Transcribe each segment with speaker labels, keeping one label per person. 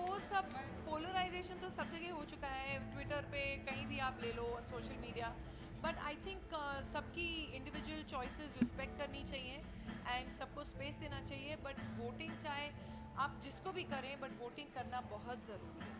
Speaker 1: वो सब पोलराइजेशन तो सब जगह हो चुका है, ट्विटर पे कहीं भी आप ले लो, social media. But I think सबकी इंडिविजुअल चॉइसेस रिस्पेक्ट करनी चाहिए एंड सबको स्पेस देना चाहिए। बट वोटिंग चाहे आप जिसको भी करें, बट वोटिंग करना बहुत ज़रूरी है।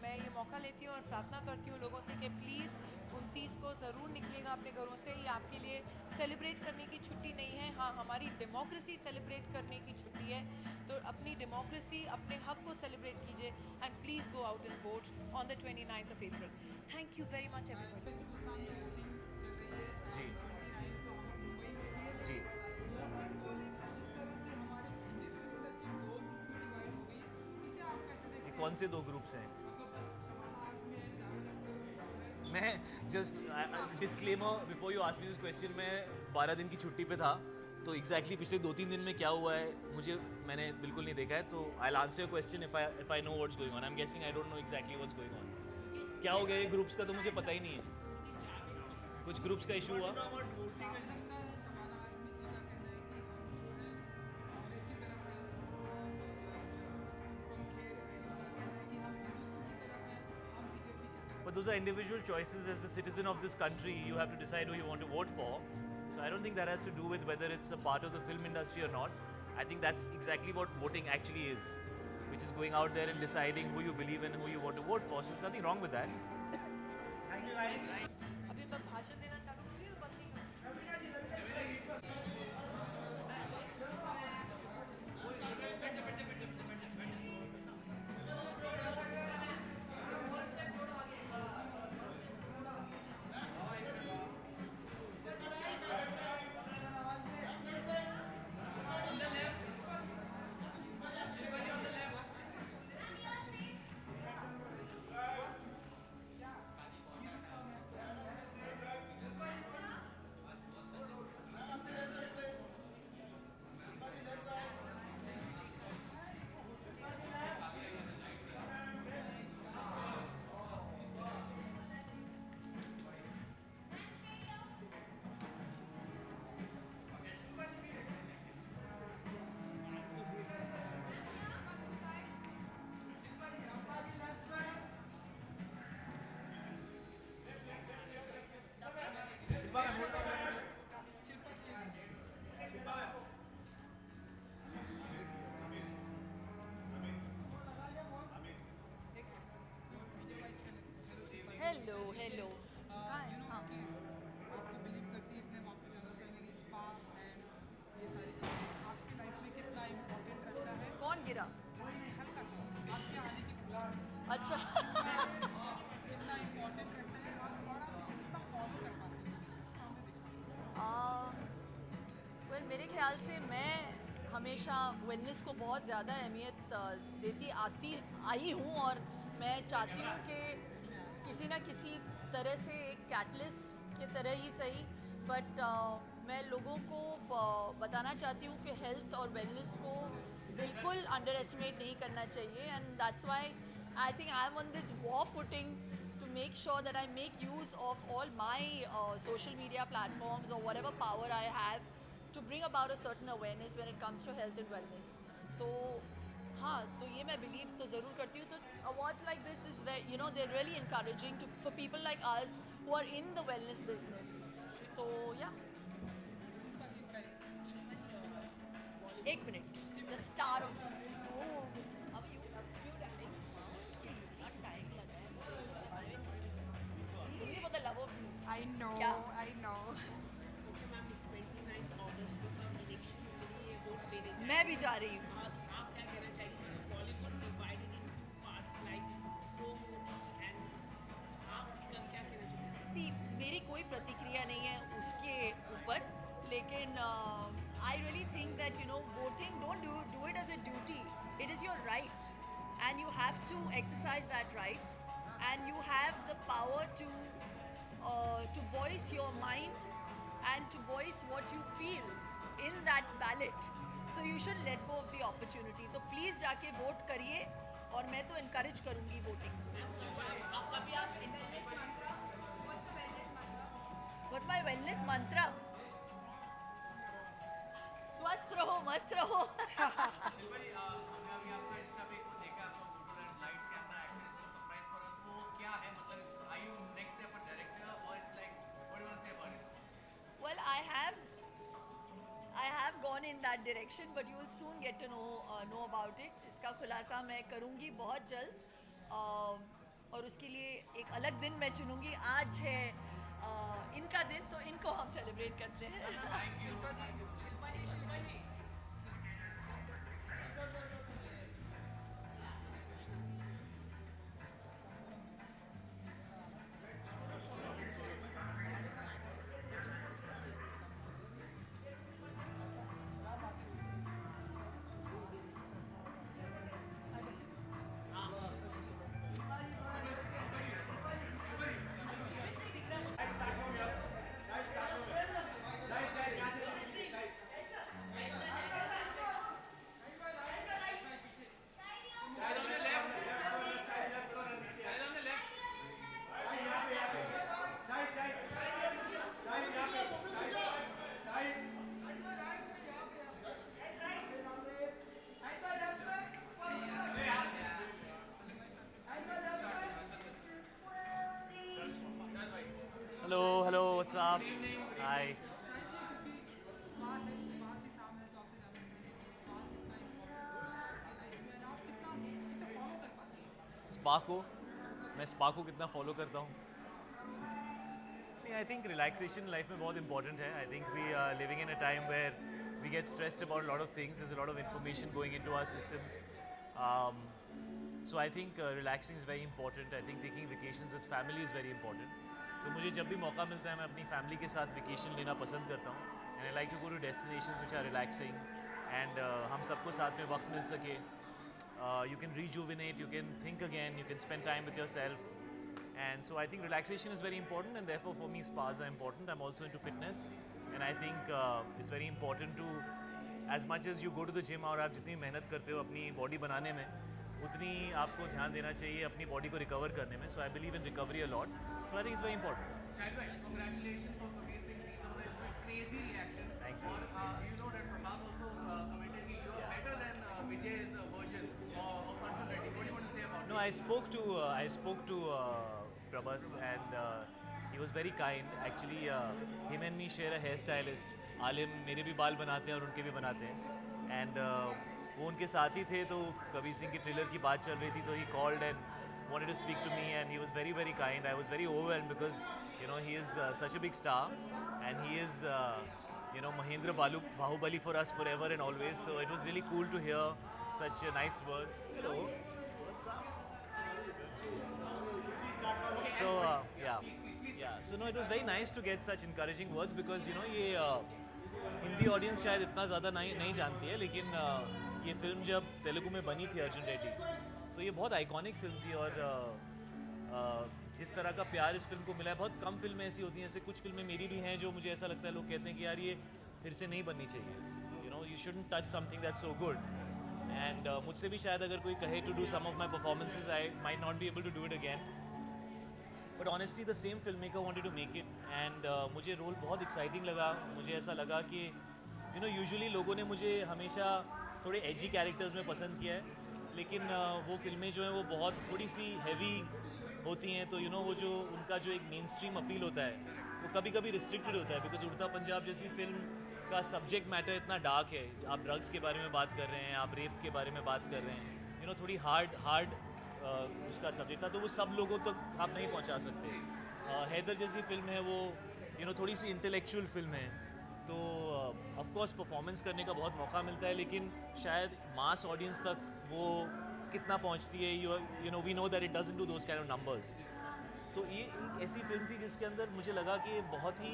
Speaker 1: मैं ये मौका लेती हूँ और प्रार्थना करती हूँ लोगों से कि प्लीज़ 29 को ज़रूर निकलिएगा अपने घरों से। ये आपके लिए सेलिब्रेट करने की छुट्टी नहीं है, हाँ हमारी डेमोक्रेसी सेलिब्रेट करने की छुट्टी है। तो अपनी डेमोक्रेसी, अपने हक को सेलिब्रेट कीजिए and please go out and vote on the 29th of April. Thank you very much everybody.
Speaker 2: Hindustan में वोटिंग चल रही है
Speaker 3: जी।
Speaker 2: अभी 29 को हम लोग मुंबई में भी हैं।
Speaker 3: जी।
Speaker 2: वोटिंग को लेकर जिस तरह से हमारे हिंदी फिल्म इंडस्ट्री दो ग्रुप में डिवाइड हो गई है, इसे आप कैसे
Speaker 3: ये
Speaker 2: देखते
Speaker 3: कौन
Speaker 2: हैं?
Speaker 3: से दो ग्रुप्स हैं?
Speaker 2: मतलब शबाना आज़मी है, जावेद अख्तर जो है
Speaker 3: मैं just disclaimer before you ask me this question, मैं 12 दिन की छुट्टी पे था, तो एग्जैक्टली पिछले 2-3 दिन में क्या हुआ है मुझे मैंने बिल्कुल नहीं देखा है, तो I answer your question if I know what's going on. I am guessing I don't know exactly what's going on. क्या हो गया ये ग्रुप्स का तो मुझे पता ही नहीं है, कुछ ग्रुप्स का इशू हुआ।
Speaker 2: जावेद अख्तर, शबाना आज़मी जी का कहना है कि हम जो है कांग्रेस की तरफ हैं और अनुपम खेर इनका कहना है कि हम हिंदुत्व की तरफ हैं, हम बीजेपी की तरफ
Speaker 3: But those are individual choices. As the citizen of this country, you have to decide who you want to vote for. So I don't think that has to do with whether it's a part of the film industry or not. I think that's exactly what voting actually is, which is going out there and deciding who you believe in, who you want to vote for. So there's nothing wrong with that.
Speaker 1: अभी मैं भाषण देना चालू करूँगी तो बंद नहीं करूँगी। हेलो हेलो कहाँ है? हाँ,
Speaker 2: कि आप तो बिलीव करती है इसलिए हम आपसे जानना चाहेंगे कि स्पा एंड ये सारी चीज़ें आपकी लाइफ में कितना इम्पोर्टेंट रखता है?
Speaker 1: कौन गिरा?
Speaker 2: नहीं, हल्का सा आपके आने की खुशी
Speaker 1: अच्छा।
Speaker 2: कितना इम्पोर्टेंट रखता है और आप इसे कितना फॉलो कर पाते हैं सामने दिखा?
Speaker 1: वेल मेरे ख्याल से मैं हमेशा वेलनेस को बहुत ज़्यादा अहमियत देती आई हूँ और मैं चाहती हूँ कि किसी ना किसी तरह से एक कैटलिस्ट की तरह ही सही, बट मैं लोगों को बताना चाहती हूँ कि हेल्थ और वेलनेस को बिल्कुल अंडर एस्टिमेट नहीं करना चाहिए। And that's why I think I am on this war footing to make sure that I make use of all my social media platforms or whatever power I have to bring about a certain awareness when it comes to health and wellness. तो हाँ, तो ये मैं believe तो ज़रूर करती हूँ। तो awards like this is very, you know, they're really encouraging for people like us who are in the wellness business. तो yeah, एक minute, the star of the अब you darling, इतना time लगा है मुझे only for the love of you.
Speaker 4: I know,
Speaker 1: क्या?
Speaker 4: I know.
Speaker 5: Okay ma'am, 29 अगस्त को सब इलेक्शन के लिए वोट देने जाएंगे।
Speaker 1: मैं भी जा रही हूँ।
Speaker 5: आप क्या कहना चाहेंगे? Bollywood divided in parts like pro Modi and आप क्या कहना चाहेंगे?
Speaker 1: सी मेरी कोई प्रतिक्रिया नहीं है उसके ऊपर, लेकिन I really think that you know voting don't do it as a duty, it is your right and you have to exercise that right and you have the power to voice your mind and to voice what you feel in that ballot. So you should let go of the opportunity. तो please जाके vote करिए और मैं तो encourage करूँगी voting को।
Speaker 5: कभी आप
Speaker 1: What's my wellness mantra? स्वस्थ मस्त रहो मस्त रहो
Speaker 4: शिल्पा जी हमने अभी आपका इंस्टा पेज पर देखा आपका photo and lights camera action is surprise for us वो क्या है मतलब are you next step a director और it's like what do you want to say about it
Speaker 1: Well, I have gone in that direction, but you will soon get to know about it. इसका खुलासा मैं करूँगी बहुत जल्द और उसके लिए एक अलग दिन मैं चुनूँगी. आज है इनका दिन, तो इनको हम सेलिब्रेट करते हैं.
Speaker 3: Hello, what's up? Hi. Spa को मैं स्पा को कितना फॉलो करता हूँ. नहीं, आई थिंक रिलैक्सेशन लाइफ में बहुत इंपॉर्टेंट है. I think we are living in a time where we get stressed about lot of things. There is a lot of information going into our systems. So I think relaxing is very important. I think taking vacations with family is very important. तो मुझे जब भी मौका मिलता है मैं अपनी family के साथ वेकेशन लेना पसंद करता हूँ. And I like to go to destinations which are relaxing and हम सबको साथ में वक्त मिल सके. You can rejuvenate, you can think again, you can spend time with yourself. And so I think relaxation is very important, and therefore for me spas are important. I'm also into fitness, and I think it's very important to, as much as you go to the gym और आप जितनी मेहनत करते हो अपनी body बनाने में, उतनी आपको ध्यान देना चाहिए अपनी बॉडी को रिकवर करने में. So I believe in recovery a lot. So I think it's very important.
Speaker 4: Shahid भाई congratulations for Kabir Singh teaser with its crazy reaction.
Speaker 3: Thank you.
Speaker 4: और you know that Prabhas also commented that you are better than Vijay's version of Arjun Reddy. What do you want to say about
Speaker 3: No, I spoke to Prabhas, and he was very kind. Actually, him and me share a hairstylist. आलिम मेरे भी बाल बनाते हैं और उनके भी बनाते हैं. And वो उनके साथ ही थे, तो कबीर सिंह की ट्रेलर की बात चल रही थी, तो he called and wanted to speak to me, and he was very very kind. I was very overwhelmed because he is such a big star, and he is Mahendra Bahubali for us forever and always. So it was really cool to hear such nice words. Hello. So so no, it was very nice to get such encouraging words because ये Hindi audience शायद इतना ज़्यादा नहीं जानती है, लेकिन ये film जब तेलुगु में बनी थी अर्जुन रेड्डी, तो ये बहुत आइकॉनिक फिल्म थी. और जिस तरह का प्यार इस फिल्म को मिला है, बहुत कम फिल्में ऐसी होती हैं. जैसे कुछ फिल्में मेरी भी हैं जो मुझे ऐसा लगता है लोग कहते हैं कि यार ये फिर से नहीं बननी चाहिए. You shouldn't touch something that's so good. And मुझसे भी शायद अगर कोई कहे to do some of my performances, I might not be able to do it again. But honestly the same film maker wanted to make it, and मुझे role बहुत exciting लगा. मुझे ऐसा लगा कि यूजुअली लोगों ने मुझे हमेशा थोड़े एजी कैरेक्टर्स में पसंद किया है, लेकिन वो फिल्में जो हैं वो बहुत थोड़ी सी हैवी होती हैं. तो वो जो उनका जो एक मेन स्ट्रीम अपील होता है वो कभी कभी रिस्ट्रिक्टेड होता है. बिकॉज उड़ता पंजाब जैसी फिल्म का सब्जेक्ट मैटर इतना डार्क है. आप ड्रग्स के बारे में बात कर रहे हैं, आप रेप के बारे में बात कर रहे हैं, थोड़ी हार्ड उसका सब्जेक्ट था, तो वो सब लोगों तक आप नहीं पहुंचा सकते. हैदर जैसी फिल्म है वो थोड़ी सी इंटेलेक्चुअल फिल्म है, तो ऑफ कोर्स परफॉर्मेंस करने का बहुत मौका मिलता है, लेकिन शायद मास ऑडियंस तक वो कितना पहुंचती है. We know that it doesn't do those kind of numbers. तो ये एक ऐसी फिल्म थी जिसके अंदर मुझे लगा कि ये बहुत ही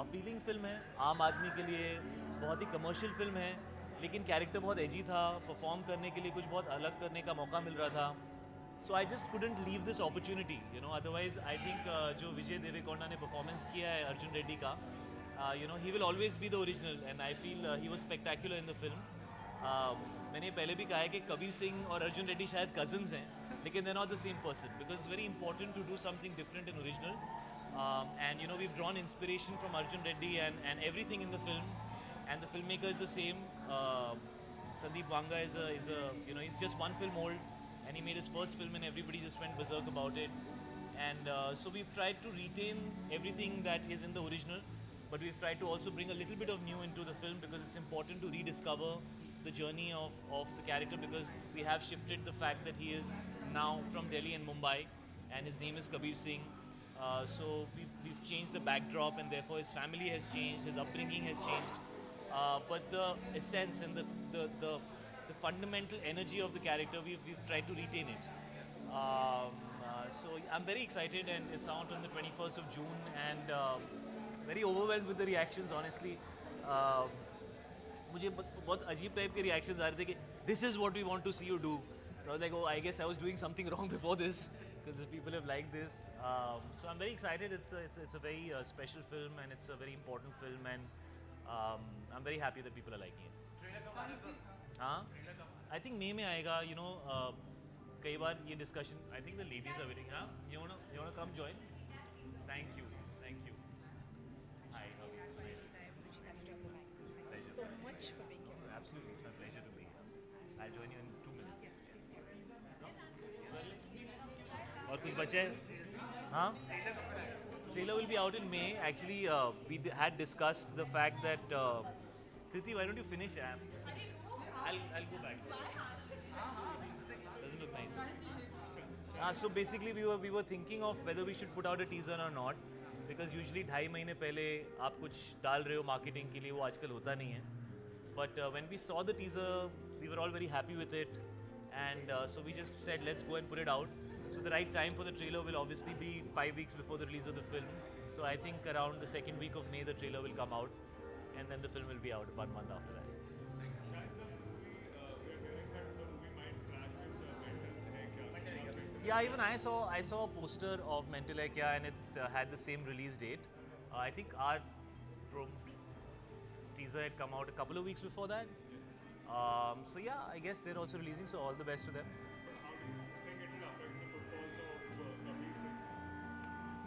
Speaker 3: अपीलिंग फिल्म है आम आदमी के लिए, बहुत ही कमर्शियल फिल्म है, लेकिन कैरेक्टर बहुत एजी था. परफॉर्म करने के लिए कुछ बहुत अलग करने का मौका मिल रहा था. So I just couldn't leave this opportunity. Otherwise I think जो विजय देवरकोंडा ने परफॉर्मेंस किया है अर्जुन रेड्डी का, he will always be the original, and I feel he was spectacular in the film. मैंने पहले भी कहा है कि कबीर सिंह और अर्जुन रेड्डी शायद cousins हैं, लेकिन they're not the same person, because it's very important to do something different and original. And we've drawn inspiration from Arjun Reddy and everything in the film, and the filmmaker is the same. Sandeep Wanga is a he's just one film old, and he made his first film, and everybody just went berserk about it. And so we've tried to retain everything that is in the original, but we've tried to also bring a little bit of new into the film because it's important to rediscover the journey of the character, because we have shifted the fact that he is now from Delhi and Mumbai, and his name is Kabir Singh. So we've changed the backdrop, and therefore his family has changed, his upbringing has changed. But the essence and the fundamental energy of the character, we've tried to retain it. So I'm very excited, and it's out on the 21st of June, and very overwhelmed with the reactions, honestly. मुझे बहुत अजीब type के reactions आ रहे थे कि this is what we want to see you do. So I was like, oh, I guess I was doing something wrong before this, because people have liked this. So I'm very excited. It's a very special film, and it's a very important film, and I'm very happy that people are liking it.
Speaker 4: Trailer कब आ रहा है sir?
Speaker 3: हाँ,
Speaker 4: trailer कब?
Speaker 3: I think May में आएगा. कई बार ये discussion. I think the ladies are waiting. हाँ, you wanna come join? Thank you. Hi, how are you? Pleasure.
Speaker 6: So much for being here.
Speaker 3: Absolutely, it's my pleasure to be here. I'll join you in 2 minutes.
Speaker 6: Yes, please carry on.
Speaker 3: और कुछ बचे हैं? हाँ? Trailer will be out in May. Actually, we had discussed the fact that Kriti, why don't you finish? I'll go back. Doesn't look nice. So basically, we were thinking of whether we should put out a teaser or not, because usually 2.5 महीने पहले आप कुछ डाल रहे हो marketing के लिए, वो आजकल होता नहीं है. But when we saw the teaser, we were all very happy with it, and so we just said let's go and put it out. So the right time for the trailer will obviously be 5 weeks before the release of the film. So I think around the second week of May the trailer will come out, and then the film will be out 1 month after that. Yeah, even I saw a poster of Mental Hai Kya, and it's had the same release date. I think our teaser had come out a couple of weeks before that. So yeah, I guess they're also releasing, so all the best to them.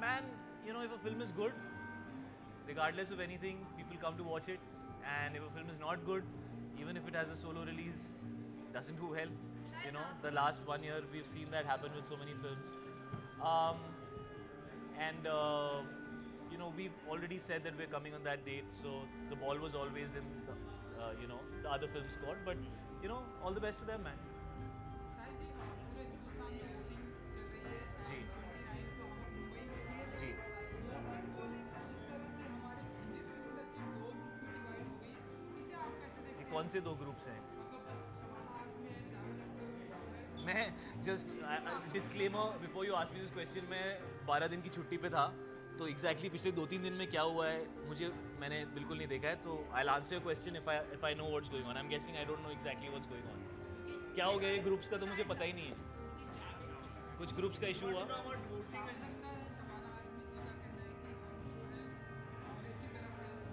Speaker 3: Man, if a film is good, regardless of anything, people come to watch it. And if a film is not good, even if it has a solo release, doesn't do well. The last 1 year we've seen that happen with so many films. We've already said that we're coming on that date, so the ball was always in the other film's court. But all the best to them, man.
Speaker 2: शायद जी पूरे हिंदुस्तान में voting चल रही है
Speaker 3: जी.
Speaker 2: 29 को हम लोग मुंबई में भी है।
Speaker 3: जी.
Speaker 2: वोटिंग को लेकर जिस तरह से हमारी हिंदी फिल्म इंडस्ट्री 2 ग्रुप में डिवाइड हो गई, इसे आप कैसे देखते
Speaker 3: ये
Speaker 2: हैं?
Speaker 3: कौन से 2 ग्रुप्स हैं?
Speaker 2: मतलब शबाना आज़मी है, जावेद अख्तर है।
Speaker 3: मैं just disclaimer before you ask me this question, मैं 12 दिन की छुट्टी पे था, तो एग्जैक्टली पिछले 2-3 दिन में क्या हुआ है मैंने बिल्कुल नहीं देखा है. तो I will answer your question if I know what's going on. I am guessing I don't know exactly what's going on. क्या हो गया ये ग्रुप्स का, तो मुझे पता ही नहीं है. कुछ ग्रुप्स का इशू हुआ.
Speaker 2: लगता है शबाना आज़मी जी का कहना है कि हम जो है कांग्रेस की तरफ हैं, और उनको खेर का कहना है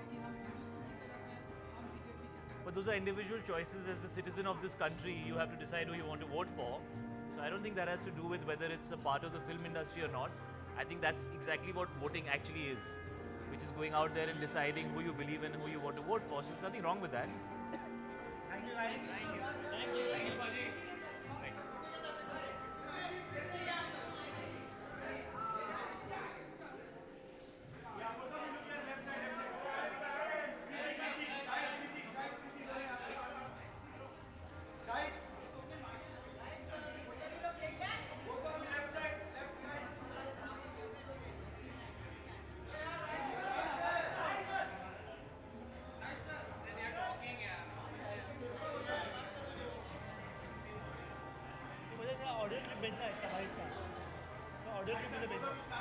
Speaker 2: कि हम हिंदुत्व की तरफ हैं, हम बीजेपी की तरफ।
Speaker 3: But those are individual choices. As the citizen of this country, you have to decide who you want to vote for. So I don't think that has to do with whether it's a part of the film industry or not. I think that's exactly what voting actually is, which is going out there and deciding who you believe in, who you want to vote for. So there's nothing wrong with that.
Speaker 4: Thank you, Paji.
Speaker 7: मुझे audio clip भेजना है साहिब का, audio clip मुझे भेजना है.